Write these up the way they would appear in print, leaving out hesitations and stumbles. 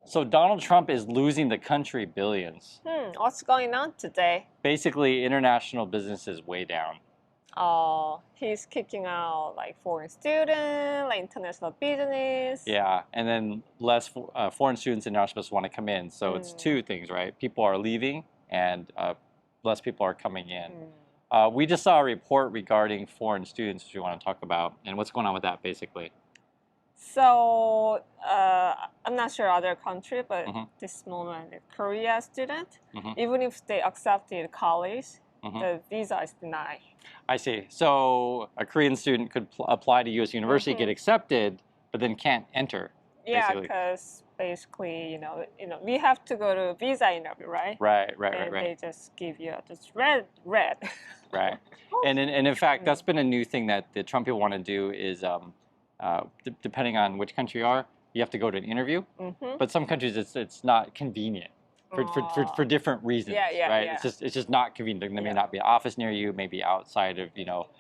So Donald Trump is losing the country billions. What's going on today? Basically, international business is way down. Oh, he's kicking out like foreign students, like international business. Yeah, and then less foreign students are not supposed to want to come in. So it's two things, right? People are leaving and less people are coming in. We just saw a report regarding foreign students, which we want to talk about, and what's going on with that, basically. So I'm not sure other country, but this moment, a Korea student, even if they accepted college, the visa is denied. I see. So a Korean student could apply to U.S. university, get accepted, but then can't enter. Yeah, because basically, we have to go to visa interview, right? Right. And they just give you just red. Right. And in fact, that's been a new thing that the Trump people want to do is, depending on which country you are, you have to go to an interview. But some countries, it's not convenient for different reasons, right? Yeah. It's just not convenient. There may not be an office near you, maybe outside of,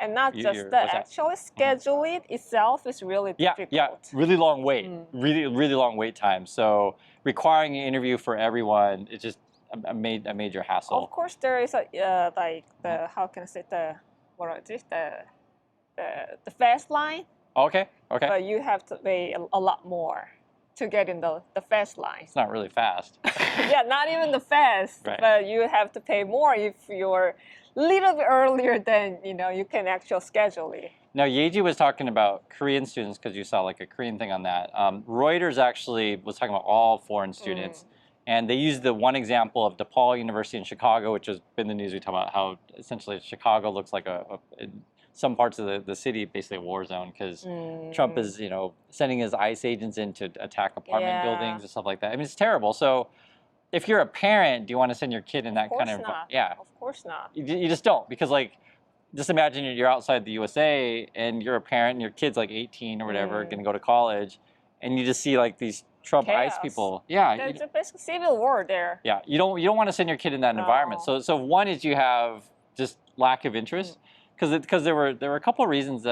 And not just that, actually scheduling itself is really difficult. Yeah, really long wait, really long wait time. So requiring an interview for everyone is just a major hassle. Of course, there is like the how can I say the fast line. Okay. But you have to pay a lot more to get in the fast line. It's not really fast. Yeah, not even the fast, but you have to pay more if you're a little bit earlier than you can actually schedule it. Now, Yeji was talking about Korean students because you saw like a Korean thing on that. Reuters actually was talking about all foreign students. And they used the one example of DePaul University in Chicago, which has been the news. We talk about how essentially Chicago looks like some parts of the city, basically a war zone, because Trump is, sending his ICE agents in to attack apartment buildings and stuff like that. I mean, it's terrible. So if you're a parent, do you want to send your kid in that kind of... Yeah. Of course not. You just don't, because like, just imagine you're outside the USA and you're a parent and your kid's like 18 or whatever, going to go to college, and you just see like these Trump ICE people. Yeah. There's a basic civil war there. Yeah. You don't want to send your kid in that environment. So one is you have just lack of interest. Because there were a couple of reasons.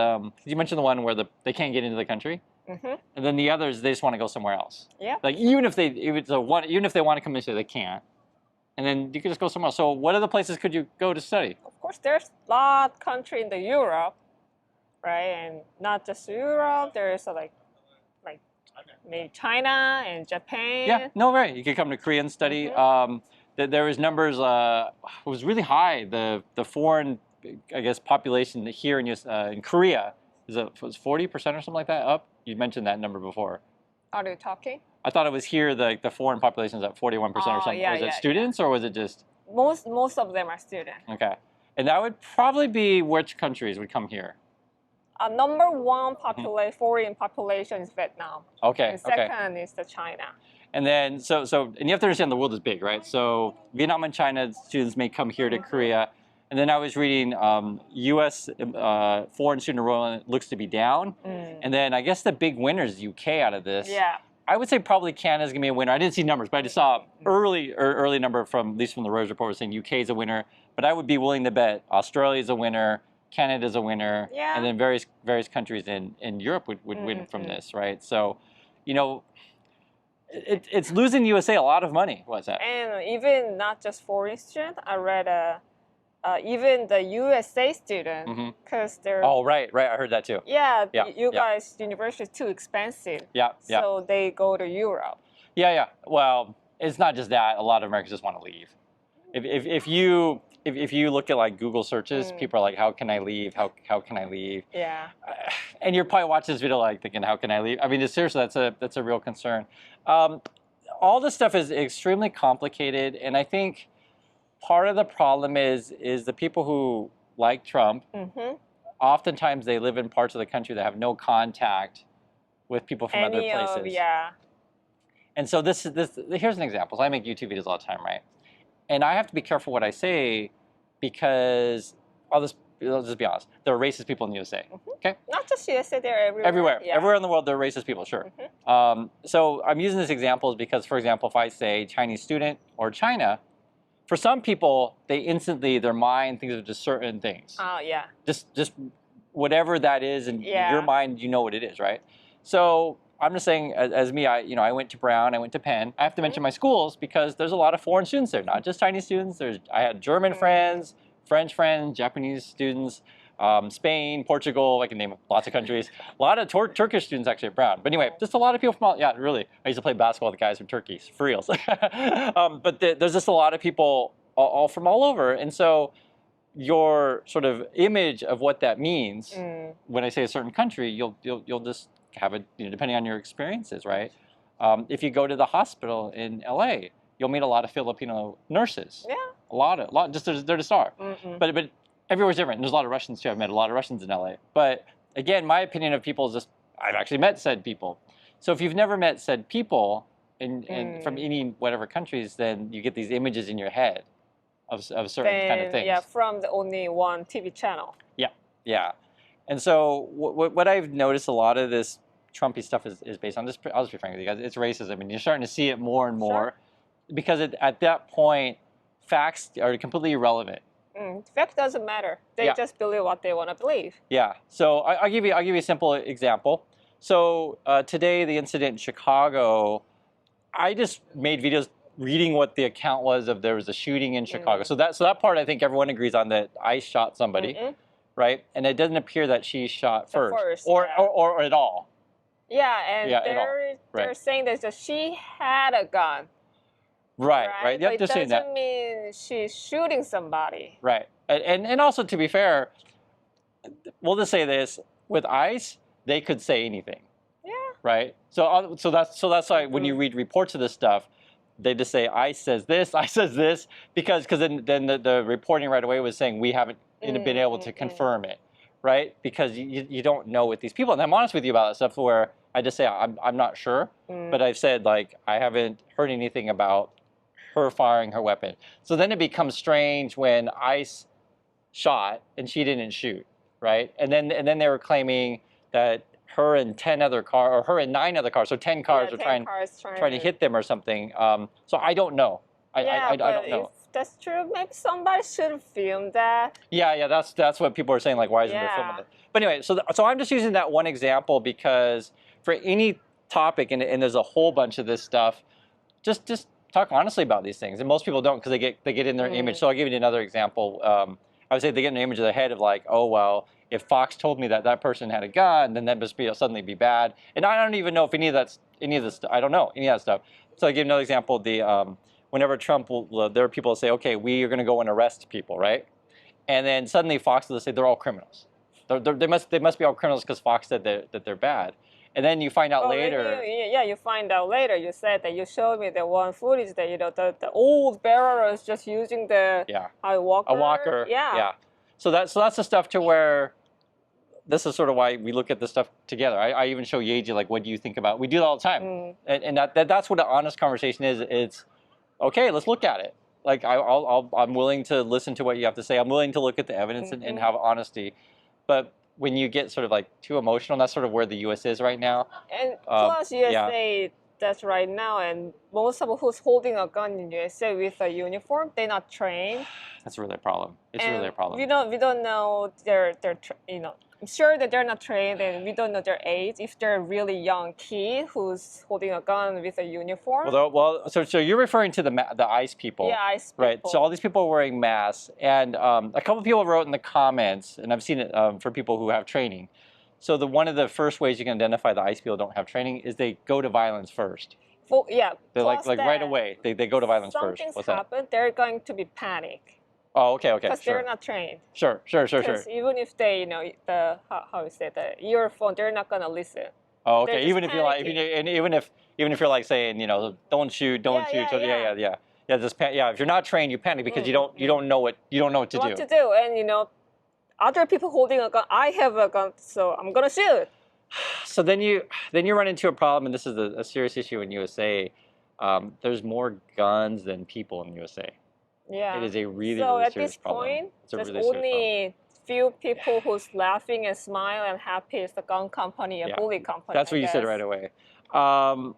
You mentioned the one where they can't get into the country, and then the others they just want to go somewhere else. Yeah. Like even if they want to come into, they can't, and then you could just go somewhere else. So what other places could you go to study? Of course, there's a lot of country in the Europe, right? And not just Europe. There's like maybe China and Japan. Yeah. No, right. You could come to Korea and study. There was numbers. It was really high. The foreign, I guess, population here in Korea was 40% or something like that up. You mentioned that number before. Are you talking? I thought it was here the foreign population is at 41% or something. Was it students or was it just? Most of them are students. Okay, and that would probably be which countries would come here? Number one foreign population is Vietnam. Okay. And second is the China. And then and you have to understand the world is big, right? So Vietnam and China students may come here to Korea. And then I was reading U.S. Foreign student enrollment looks to be down. And then I guess the big winner is UK out of this. Yeah. I would say probably Canada's going to be a winner. I didn't see numbers, but I just saw early number at least from the Reuters report was saying UK is a winner. But I would be willing to bet Australia's a winner, Canada's a winner, and then various countries in Europe would win from this, right? So, it's losing the USA a lot of money. What's that? And even not just foreign students, I read even the USA student, because they're... Oh, right, I heard that too. Yeah, you guys' university is too expensive. So they go to Europe. Yeah. Well, it's not just that. A lot of Americans just want to leave. If you look at like Google searches, people are like, how can I leave? How can I leave? Yeah. And you're probably watching this video like thinking, how can I leave? I mean, seriously, that's a real concern. All this stuff is extremely complicated, and I think part of the problem is the people who like Trump, oftentimes they live in parts of the country that have no contact with people from other places. And so here's an example. So I make YouTube videos all the time, right? And I have to be careful what I say because I'll just be honest. There are racist people in the USA. Okay? Not just USA, they're everywhere. Everywhere in the world, there are racist people, sure. So I'm using this example because, for example, if I say Chinese student or China, for some people, their mind thinks of just certain things. Oh, Just whatever that is in your mind, you know what it is, right? So I'm just saying, as me, I went to Brown, I went to Penn. I have to mention my schools because there's a lot of foreign students there, not just Chinese students. I had German friends, French friends, Japanese students, Spain, Portugal. I can name lots of countries. A lot of Turkish students actually at Brown. But anyway, just a lot of people from yeah, really. I used to play basketball with the guys from Turkey, for reals. But there's just a lot of people all from all over, and so your sort of image of what that means when I say a certain country, you'll just have it, depending on your experiences, right? If you go to the hospital in LA, you'll meet a lot of Filipino nurses. Yeah. A lot. Just they're just are. But everywhere's different. There's a lot of Russians too. I've met a lot of Russians in LA. But again, my opinion of people is just I've actually met said people. So if you've never met said people in from any whatever countries, then you get these images in your head of certain kind of things. Yeah, from the only one TV channel. Yeah. And so what I've noticed a lot of this Trumpy stuff is based on this. I'll just be frank with you guys. It's racism, and you're starting to see it more and more because at that point, facts are completely irrelevant. Fact doesn't matter. They just believe what they want to believe. Yeah. So I'll give you a simple example. So today, the incident in Chicago, I just made videos reading what the account was of there was a shooting in Chicago. So that part I think everyone agrees on, that I shot somebody, right? And it doesn't appear that she shot first or at all. Yeah, and they're saying that she had a gun. Right. But Yep, it doesn't mean she's shooting somebody. Right. And also, to be fair, we'll just say this, with ICE, they could say anything. Yeah. Right? So that's why when you read reports of this stuff, they just say ICE says this, ICE says this, because then the reporting right away was saying we haven't been able to confirm it, right? Because you don't know with these people. And I'm honest with you about that stuff, where I just say I'm not sure, but I've said, like, I haven't heard anything about her firing her weapon. So then it becomes strange when ICE shot and she didn't shoot, right? And then they were claiming that her and 9 other cars, so 10 cars were trying to hit them or something. So I don't know. I don't know. If that's true, maybe somebody should have filmed that. Yeah, that's what people are saying, like, why isn't there film of it? But anyway, so I'm just using that one example because for any topic, and there's a whole bunch of this stuff, just talk honestly about these things. And most people don't, because they get in their image. So I'll give you another example. I would say they get an image of their head of, like, oh, well, if Fox told me that person had a gun, then that must suddenly be bad. And I don't even know if any of this, I don't know any of that stuff. So I'll give another example. Whenever Trump there are people that say, okay, we are going to go and arrest people, right? And then suddenly Fox will say they're all criminals. They must be all criminals because Fox said that they're bad. And then you find out later. You find out later. You said that you showed me the one footage that the old bearer is just using the a walker. Yeah. So that's the stuff to where this is sort of why we look at this stuff together. I even show Yeji, like, what do you think about? We do that all the time, and that's what an honest conversation is. It's okay. Let's look at it. Like I'm willing to listen to what you have to say. I'm willing to look at the evidence and have honesty, but when you get sort of like too emotional, that's sort of where the U.S. is right now. And plus, USA, that's right now, and most of who's holding a gun in USA with a uniform, they're not trained. That's really a problem. It's really a problem. We don't know I'm sure that they're not trained, and we don't know their age. If they're a really young kid who's holding a gun with a uniform. So you're referring to the ICE people. Yeah, ICE people. Right. So all these people are wearing masks, and a couple of people wrote in the comments, and I've seen it for people who have training. So one of the first ways you can identify the ICE people don't have training is they go to violence first. Well, yeah. They're like right away. They go to violence first. Something's happened. They're going to be panic. Oh, okay. Because they're not trained. Sure. Because even if they, how you say, the earphone, they're not gonna listen. Oh, okay. Even if you're like, even if you're like saying, don't shoot. Yeah. If you're not trained, you panic because you don't know what to do. What to do, and other people holding a gun. I have a gun, so I'm gonna shoot. So then you run into a problem, and this is a serious issue in USA. There's more guns than people in USA. Yeah. It is a really, so really serious problem. at this point, there's only few people who's laughing and smile and happy. It's the gun company, a bully company. That's what you said right away. I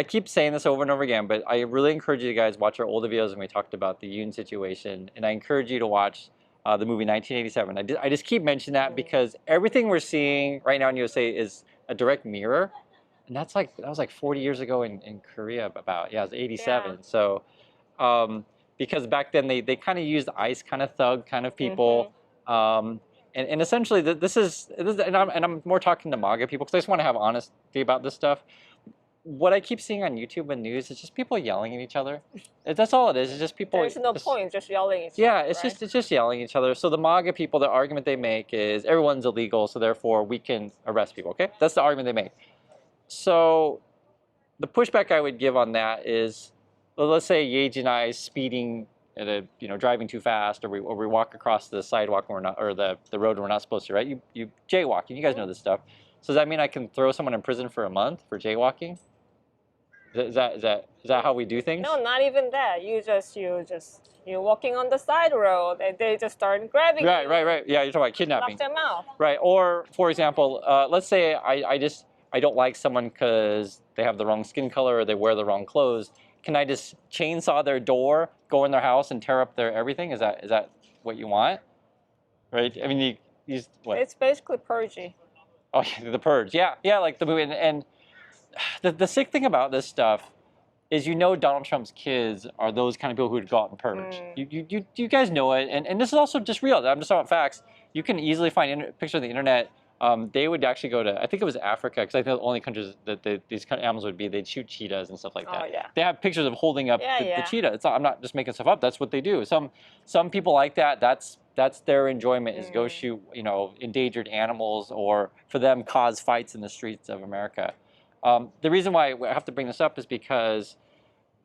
keep saying this over and over again, but I really encourage you guys watch our older videos when we talked about the Yoon situation, and I encourage you to watch the movie 1987. I just keep mentioning that because everything we're seeing right now in USA is a direct mirror, and that was like 40 years ago in Korea. About it was 87. Yeah. So because back then they kind of used ice kind of thug kind of people. And essentially this and I'm more talking to MAGA people because I just want to have honesty about this stuff. What I keep seeing on YouTube and news is just people yelling at each other. That's all it is. It's just people. There's no point just yelling at each Yeah, other. it's just yelling at each other. So the MAGA people, the argument they make is everyone's illegal, so therefore we can arrest people. Okay, that's the argument they make. So the pushback I would give on that is, well, let's say Yeji and I speeding at a driving too fast, or we walk across the sidewalk when we're not, or the road we're not supposed to, right? You jaywalking. You guys know this stuff. So does that mean I can throw someone in prison for a month for jaywalking? Is that how we do things? No, not even that. You're walking on the side road and they just start grabbing you. Right. Yeah, you're talking about kidnapping. Knock them out. Right. Or for example, let's say I don't like someone because they have the wrong skin color or they wear the wrong clothes. Can I just chainsaw their door, go in their house, and tear up their everything? Is that what you want? Right. I mean, what? It's basically purging. Oh, the purge. Yeah, like the movie. And the sick thing about this stuff is Donald Trump's kids are those kind of people who would go out and purge. You guys know it, and this is also just real. I'm just talking about facts. You can easily find pictures on the internet. They would actually go to, I think it was Africa, because I think the only countries that these kind of animals would be, they'd shoot cheetahs and stuff like that. Oh, yeah. They have pictures of holding up the cheetah. I'm not just making stuff up. That's what they do. Some people like that. That's their enjoyment, is go shoot endangered animals, or for them cause fights in the streets of America. The reason why I have to bring this up is because,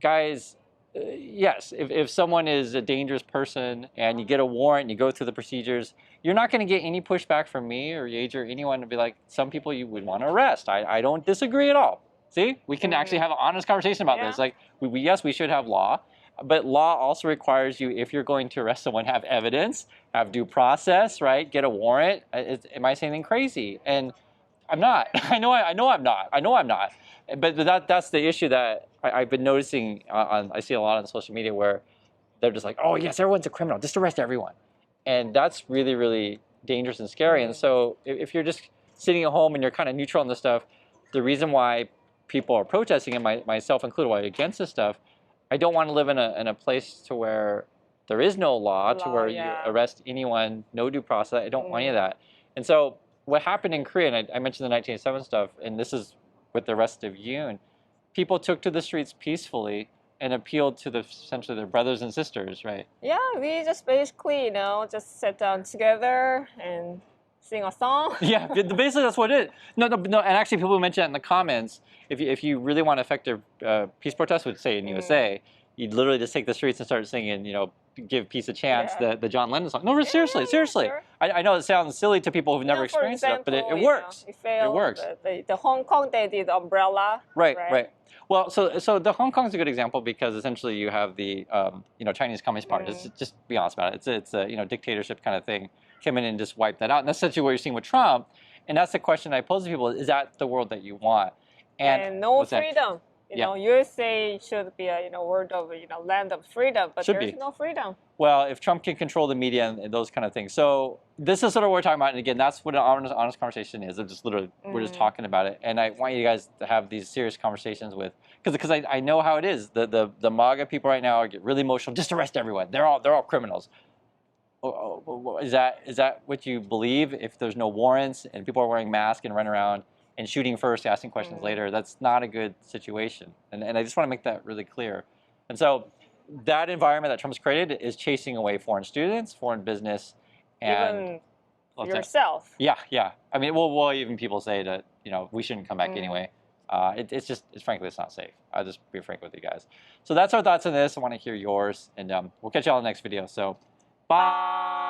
guys, yes, if someone is a dangerous person and you get a warrant, you go through the procedures, you're not going to get any pushback from me or Yage or anyone to be like, some people you would want to arrest. I don't disagree at all. See, we can actually have an honest conversation about this. Like, yes, we should have law, but law also requires you, if you're going to arrest someone, have evidence, have due process, right? Get a warrant. Am I saying anything crazy? And I'm not. I know I'm not. But that's the issue that I've been noticing. I see a lot on social media where they're just like, oh yes, everyone's a criminal, just arrest everyone, and that's really, really dangerous and scary. And so if you're just sitting at home and you're kind of neutral on this stuff, the reason why people are protesting, and myself included, why against this stuff, I don't want to live in a place to where there is no law to where you arrest anyone, no due process. I don't want any of that. And so what happened in Korea, and I mentioned the 1987 stuff, and this is with the rest of Yoon, people took to the streets peacefully and appealed to essentially their brothers and sisters, right? Yeah, we just basically, just sit down together and sing a song. Yeah, basically that's what it is. No, and actually people mention that in the comments. If you really want to affect a peace protest, would say in USA, you'd literally just take the streets and start singing, give peace a chance, the John Lennon song. No, seriously. Sure. I know it sounds silly to people who've never experienced it, but it works. It works. The Hong Kong, they did umbrella. Right. Well, so the Hong Kong is a good example because essentially you have the Chinese Communist Party. Just be honest about it. It's a dictatorship kind of thing. Come in and just wipe that out. And that's essentially what you're seeing with Trump. And that's the question I pose to people: is that the world that you want? And no freedom. USA should be a world of land of freedom, but there's no freedom. Well, if Trump can control the media and those kind of things, so this is sort of what we're talking about. And again, that's what an honest conversation is. It's just literally we're just talking about it. And I want you guys to have these serious conversations with, because I know how it is. The MAGA people right now get really emotional. Just arrest everyone. They're all criminals. Is that what you believe? If there's no warrants and people are wearing masks and running around and shooting first, asking questions later, that's not a good situation. And I just want to make that really clear. And so that environment that Trump's created is chasing away foreign students, foreign business, and even yourself. Yeah. I mean, well, even people say that we shouldn't come back anyway. It's frankly, it's not safe. I'll just be frank with you guys. So that's our thoughts on this. I want to hear yours, and we'll catch you all in the next video. So, bye.